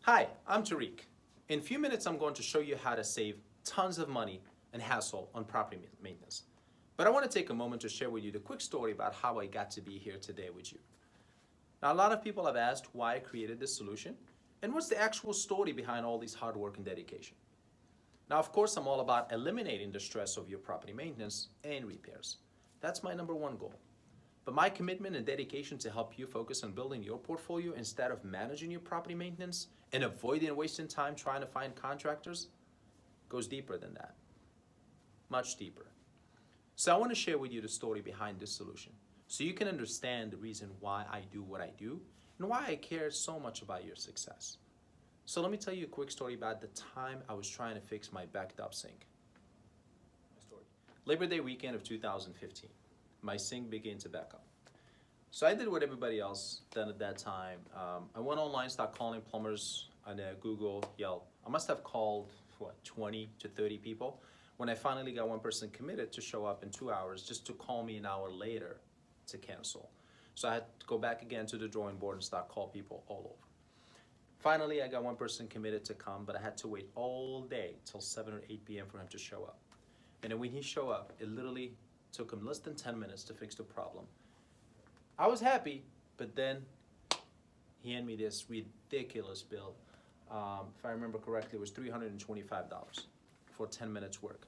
Hi, I'm Tarik. In a few minutes, I'm going to show you how to save tons of money and hassle on property maintenance. But I want to take a moment to share with you the quick story about how I got to be here today with you. Now, a lot of people have asked why I created this solution and what's the actual story behind all this hard work and dedication. Now, of course, I'm all about eliminating the stress of your property maintenance and repairs. That's my number one goal. But my commitment and dedication to help you focus on building your portfolio instead of managing your property maintenance and avoiding wasting time trying to find contractors goes deeper than that, much deeper. So I want to share with you the story behind this solution so you can understand the reason why I do what I do and why I care so much about your success. So let me tell you a quick story about the time I was trying to fix my backed up sink. Labor Day weekend of 2015. My sink began to back up. So I did what everybody else did at that time. I went online, started calling plumbers on Google, Yelp. I must have called, 20 to 30 people when I finally got one person committed to show up in 2 hours just to call me an hour later to cancel. So I had to go back again to the drawing board and start calling people all over. Finally, I got one person committed to come, but I had to wait all day till 7 or 8 p.m. for him to show up. And then when he showed up, it literally took him less than 10 minutes to fix the problem. I was happy, but then he handed me this ridiculous bill. If I remember correctly, it was $325 for 10 minutes work.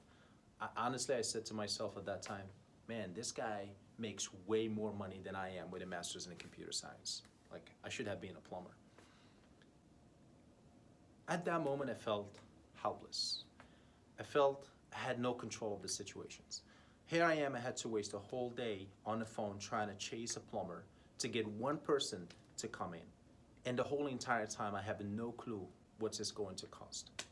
Honestly, I said to myself at that time, man, this guy makes way more money than I am with a master's in computer science. Like, I should have been a plumber. At that moment, I felt helpless. I felt I had no control of the situations. Here I am, I had to waste a whole day on the phone trying to chase a plumber to get one person to come in. And the whole entire time, I have no clue what it's going to cost.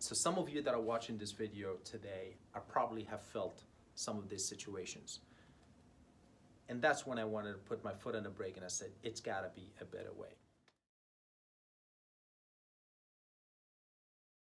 So some of you that are watching this video today probably have felt some of these situations. And that's when I wanted to put my foot on the brake and I said, it's gotta be a better way.